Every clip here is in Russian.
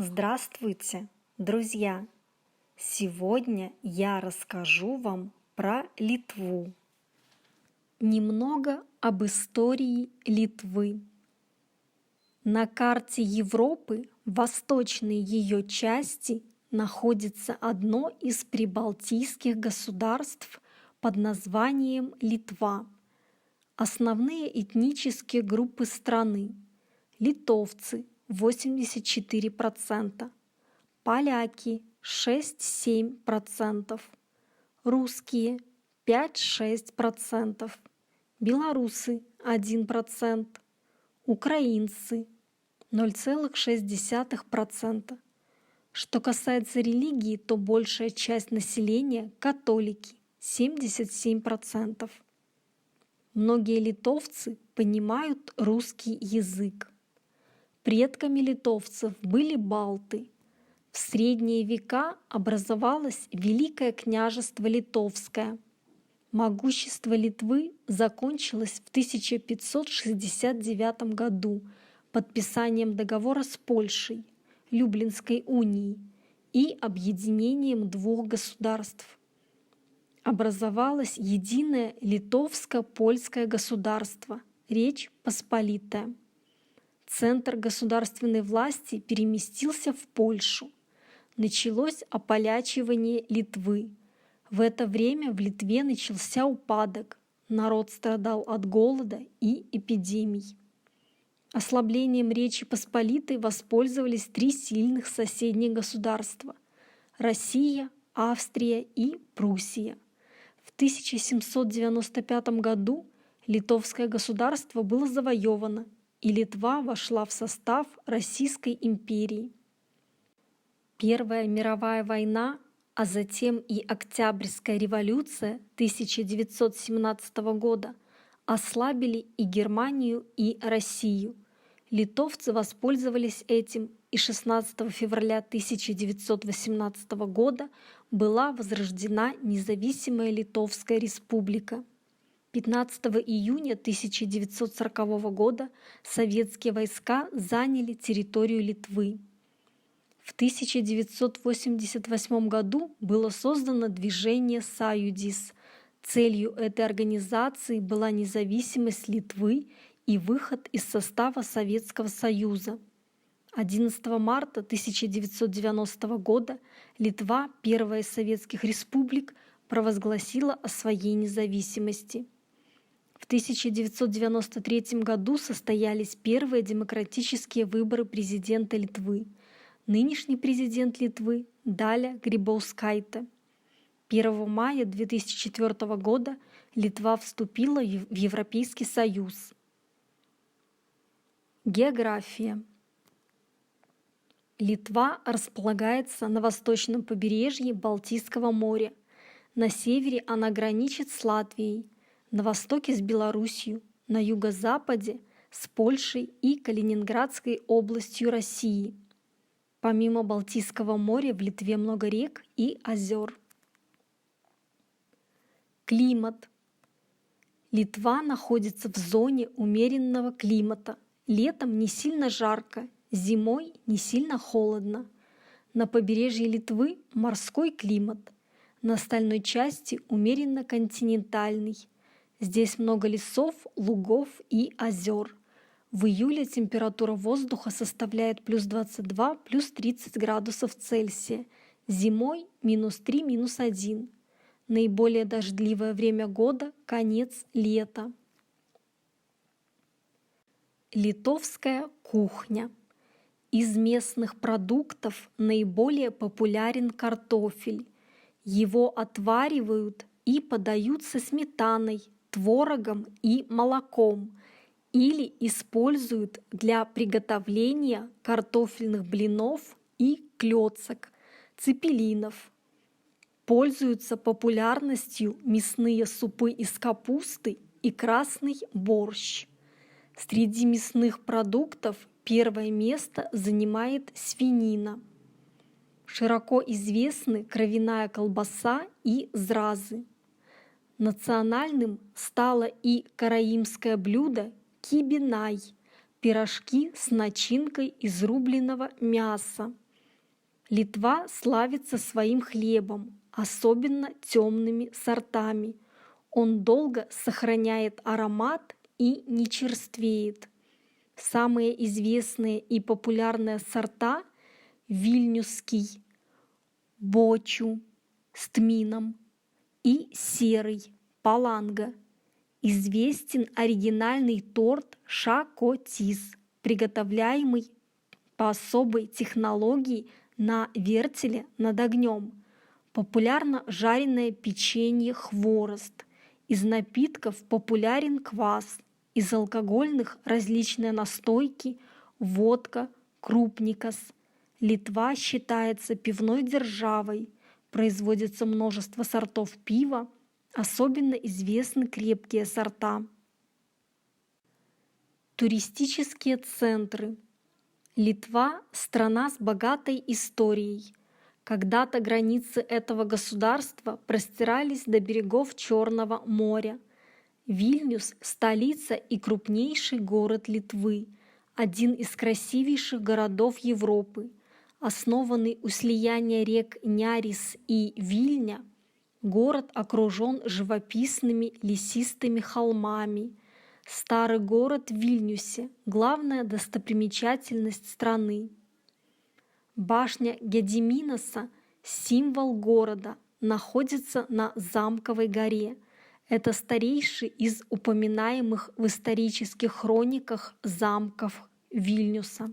Здравствуйте, друзья! Сегодня я расскажу вам про Литву. Немного об истории Литвы. На карте Европы в восточной ее части находится одно из прибалтийских государств под названием Литва. Основные этнические группы страны – литовцы – 84%, поляки – 6-7%, русские – 5-6%, белорусы – 1%, украинцы – 0,6%. Что касается религии, то большая часть населения – католики – 77%. Многие литовцы понимают русский язык. Предками литовцев были балты. В средние века образовалось Великое княжество Литовское. Могущество Литвы закончилось в 1569 году подписанием договора с Польшей, Люблинской унией и объединением двух государств. Образовалось единое литовско-польское государство, Речь Посполитая. Центр государственной власти переместился в Польшу. Началось ополячивание Литвы. В это время в Литве начался упадок. Народ страдал от голода и эпидемий. Ослаблением Речи Посполитой воспользовались три сильных соседних государства – Россия, Австрия и Пруссия. В 1795 году литовское государство было завоевано, и Литва вошла в состав Российской империи. Первая мировая война, а затем и Октябрьская революция 1917 года ослабили и Германию, и Россию. Литовцы воспользовались этим, и 16 февраля 1918 года была возрождена независимая Литовская республика. 15 июня 1940 года советские войска заняли территорию Литвы. В 1988 году было создано движение «Саюдис». Целью этой организации была независимость Литвы и выход из состава Советского Союза. 11 марта 1990 года Литва, первая из советских республик, провозгласила о своей независимости. В 1993 году состоялись первые демократические выборы президента Литвы. Нынешний президент Литвы – Даля Грибаускайте. 1 мая 2004 года Литва вступила в Европейский Союз. География. Литва располагается на восточном побережье Балтийского моря. На севере она граничит с Латвией, на востоке с Белоруссией, на юго-западе с Польшей и Калининградской областью России. Помимо Балтийского моря в Литве много рек и озер. Климат. Литва находится в зоне умеренного климата. Летом не сильно жарко, зимой не сильно холодно. На побережье Литвы морской климат. На остальной части умеренно континентальный. Здесь много лесов, лугов и озер. В июле температура воздуха составляет плюс 22, плюс 30 градусов Цельсия. Зимой -3, -1. Наиболее дождливое время года – конец лета. Литовская кухня. Из местных продуктов наиболее популярен картофель. Его отваривают и подают со сметаной, творогом и молоком или используют для приготовления картофельных блинов и клёцок, цепелинов. Пользуются популярностью мясные супы из капусты и красный борщ. Среди мясных продуктов первое место занимает свинина. Широко известны кровяная колбаса и зразы. Национальным стало и караимское блюдо кибинай – пирожки с начинкой из рубленого мяса. Литва славится своим хлебом, особенно темными сортами. Он долго сохраняет аромат и не черствеет. Самые известные и популярные сорта — вильнюсский, бочу с тмином и серый, паланга. Известен оригинальный торт шакотис, приготовляемый по особой технологии на вертеле над огнем. Популярно жареное печенье хворост. Из напитков популярен квас. Из алкогольных различные настойки, водка, крупникас. Литва считается пивной державой. Производится множество сортов пива. Особенно известны крепкие сорта. Туристические центры. Литва – страна с богатой историей. Когда-то границы этого государства простирались до берегов Черного моря. Вильнюс – столица и крупнейший город Литвы, один из красивейших городов Европы. Основанный у слияния рек Нярис и Вильня, город окружен живописными лесистыми холмами. Старый город в Вильнюсе – главная достопримечательность страны. Башня Гедиминаса – символ города, находится на Замковой горе. Это старейший из упоминаемых в исторических хрониках замков Вильнюса.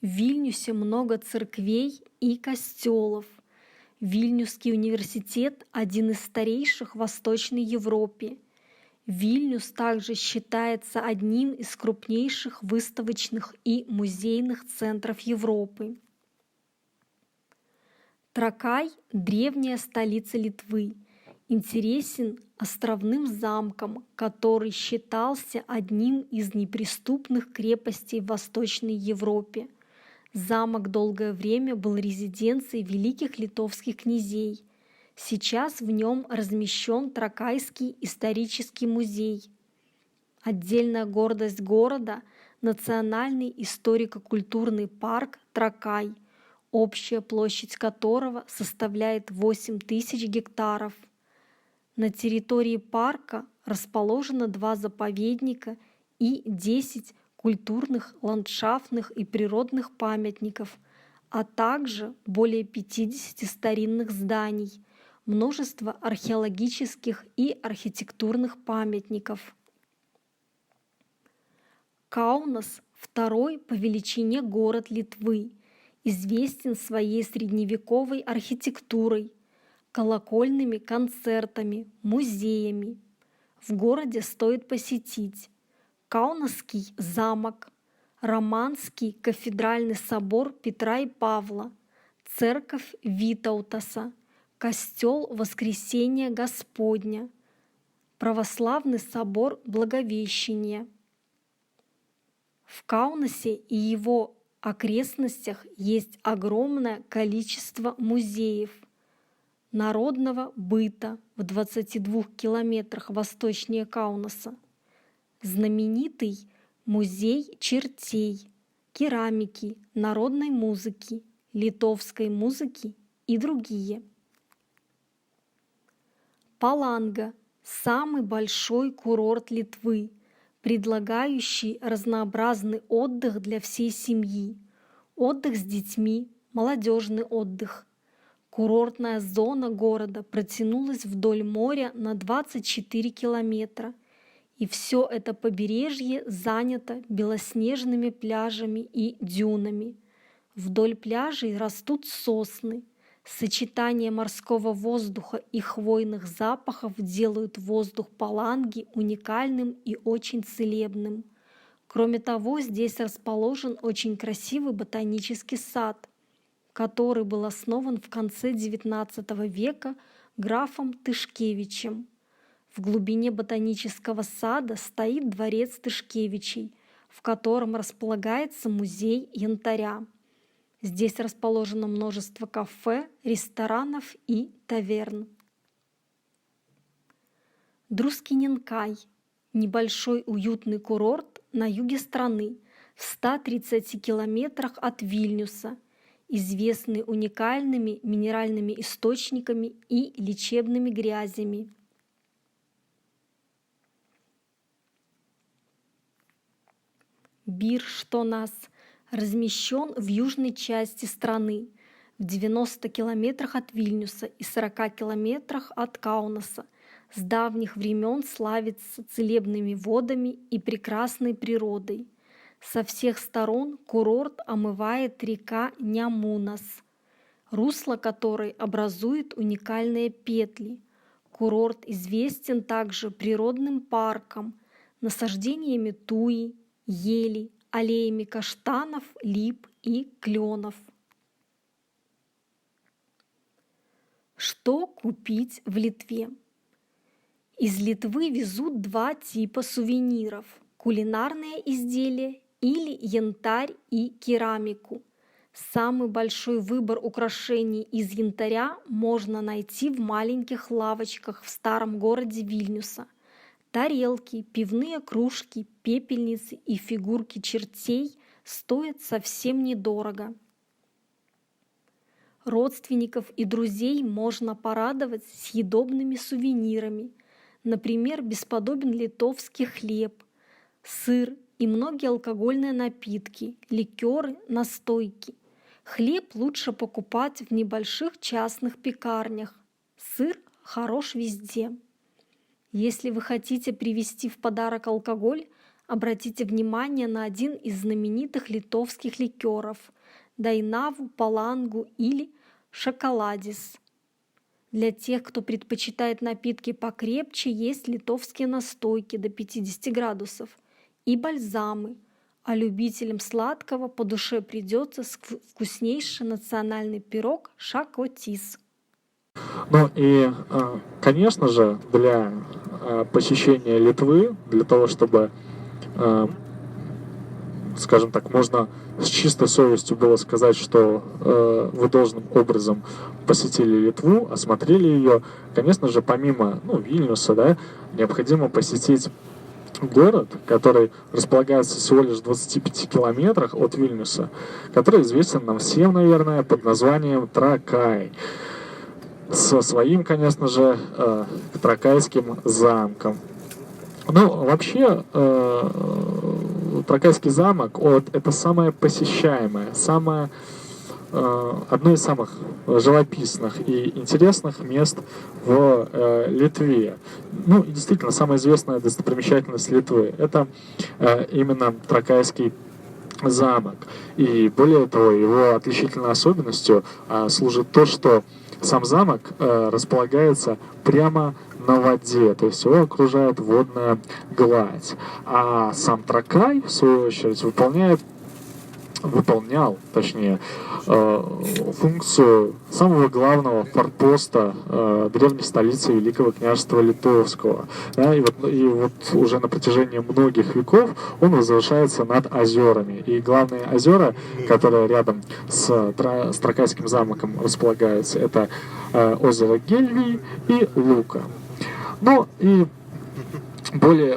В Вильнюсе много церквей и костелов. Вильнюсский университет – один из старейших в Восточной Европе. Вильнюс также считается одним из крупнейших выставочных и музейных центров Европы. Тракай – древняя столица Литвы. Интересен островным замком, который считался одним из неприступных крепостей в Восточной Европе. Замок долгое время был резиденцией великих литовских князей. Сейчас в нем размещен Тракайский исторический музей. Отдельная гордость города – Национальный историко-культурный парк Тракай, общая площадь которого составляет 8000 гектаров. На территории парка расположено 2 заповедника и 10 культурных, ландшафтных и природных памятников, а также более 50 старинных зданий, множество археологических и архитектурных памятников. Каунас – второй по величине город Литвы, известен своей средневековой архитектурой, колокольными концертами, музеями. В городе стоит посетить Каунасский замок, Романский кафедральный собор Петра и Павла, церковь Витаутаса, костел Воскресения Господня, православный собор Благовещения. В Каунасе и его окрестностях есть огромное количество музеев народного быта в 22 километрах восточнее Каунаса. Знаменитый музей чертей, керамики, народной музыки, литовской музыки и другие. Паланга – самый большой курорт Литвы, предлагающий разнообразный отдых для всей семьи, отдых с детьми, молодежный отдых. Курортная зона города протянулась вдоль моря на 24 километра, и все это побережье занято белоснежными пляжами и дюнами. Вдоль пляжей растут сосны. Сочетание морского воздуха и хвойных запахов делают воздух Паланги уникальным и очень целебным. Кроме того, здесь расположен очень красивый ботанический сад, который был основан в конце XIX века графом Тышкевичем. В глубине ботанического сада стоит дворец Тышкевичей, в котором располагается музей янтаря. Здесь расположено множество кафе, ресторанов и таверн. Друскиненкай – небольшой уютный курорт на юге страны, в 130 километрах от Вильнюса. известный уникальными минеральными источниками и лечебными грязями. Бирштонас размещен в южной части страны, в 90 километрах от Вильнюса и 40 километрах от Каунаса. С давних времен славится целебными водами и прекрасной природой. Со всех сторон курорт омывает река Нямунас, русло которой образует уникальные петли. Курорт известен также природным парком, насаждениями туи, ели, аллеями каштанов, лип и кленов. Что купить в Литве? Из Литвы везут два типа сувениров – кулинарные изделия или янтарь и керамику. Самый большой выбор украшений из янтаря можно найти в маленьких лавочках в старом городе Вильнюса. Тарелки, пивные кружки, пепельницы и фигурки чертей стоят совсем недорого. Родственников и друзей можно порадовать съедобными сувенирами. Например, бесподобен литовский хлеб, сыр и многие алкогольные напитки, ликеры, настойки. Хлеб лучше покупать в небольших частных пекарнях. Сыр хорош везде. Если вы хотите привезти в подарок алкоголь, обратите внимание на один из знаменитых литовских ликеров – Дайнаву, Палангу или Шоколадис. Для тех, кто предпочитает напитки покрепче, есть литовские настойки до 50 градусов и бальзамы, а любителям сладкого по душе придется вкуснейший национальный пирог шакотис. Ну и, конечно же, для посещения Литвы, для того, чтобы, скажем так, можно с чистой совестью было сказать, что вы должным образом посетили Литву, осмотрели ее, конечно же, помимо Вильнюса, да, необходимо посетить город, который располагается всего лишь в 25 километрах от Вильнюса, который известен нам всем, наверное, под названием Тракай, со своим, конечно же, Тракайским замком. Ну, вообще, Тракайский замок это самое посещаемое, одно из самых живописных и интересных мест в Литве. Ну, и действительно, самая известная достопримечательность Литвы – это именно Тракайский замок. И более того, его отличительной особенностью служит то, что сам замок располагается прямо на воде, то есть его окружает водная гладь. А сам Тракай, в свою очередь, выполнял функцию самого главного форпоста древней столицы Великого княжества Литовского. Да, и вот уже на протяжении многих веков он возвышается над озерами. И главные озера, которые рядом с Тракайским замком располагаются, это озеро Гельвий и Лука. Ну и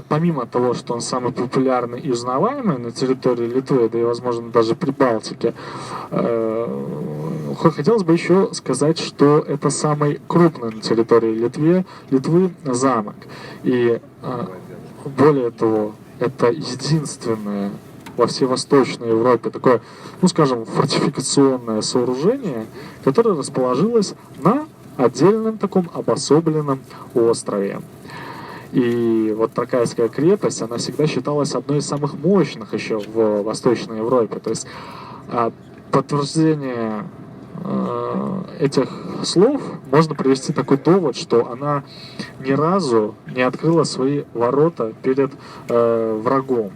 помимо того, что он самый популярный и узнаваемый на территории Литвы, да и, возможно, даже Прибалтики, хотелось бы еще сказать, что это самый крупный на территории Литвы замок. И более того, это единственное во всей Восточной Европе такое, скажем, фортификационное сооружение, которое расположилось на отдельном таком обособленном острове. И вот Тракайская крепость, она всегда считалась одной из самых мощных еще в Восточной Европе. То есть подтверждение этих слов можно привести такой довод, что она ни разу не открыла свои ворота перед врагом.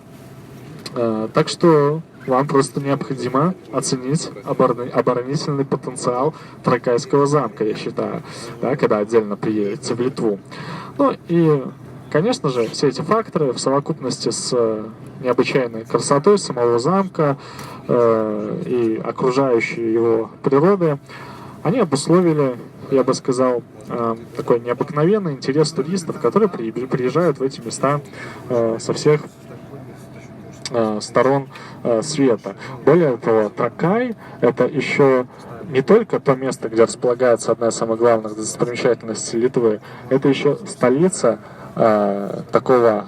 Так что вам просто необходимо оценить оборонительный потенциал Тракайского замка, я считаю, да, когда отдельно приедете в Литву. Ну и, конечно же, все эти факторы в совокупности с необычайной красотой самого замка и окружающей его природы, они обусловили, я бы сказал, такой необыкновенный интерес туристов, которые приезжают в эти места со всех сторон света. Более того, Тракай — это еще не только то место, где располагается одна из самых главных достопримечательностей Литвы, это еще столица такого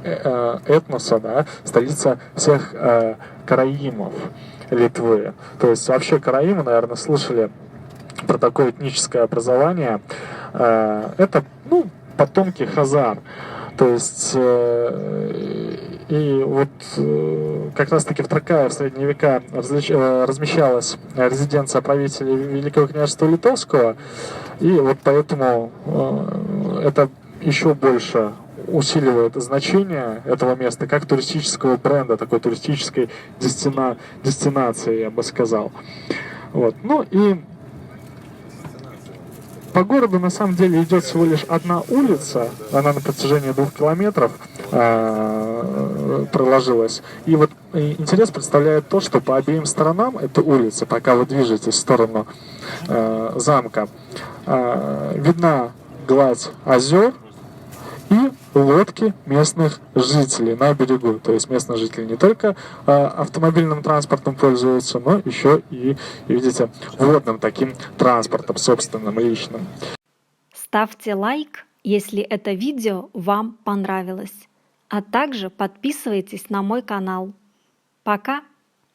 этноса, да, столица всех караимов Литвы. То есть вообще караимы, наверное, слышали про такое этническое образование. Это, ну, потомки хазар. То есть и вот как раз-таки в Тракае в средние века размещалась резиденция правителей Великого княжества Литовского, и вот поэтому это еще больше усиливает значение этого места как туристического бренда, такой туристической дестинации, я бы сказал. Вот. Ну и по городу на самом деле идет всего лишь одна улица, она на протяжении 2 километров проложилась. И вот интерес представляет то, что по обеим сторонам этой улицы, пока вы движетесь в сторону замка, видна гладь озер и лодки местных жителей на берегу. То есть местные жители не только автомобильным транспортом пользуются, но еще и, видите, водным таким транспортом, собственным, личным. Ставьте лайк, если это видео вам понравилось, а также подписывайтесь на мой канал. Пока!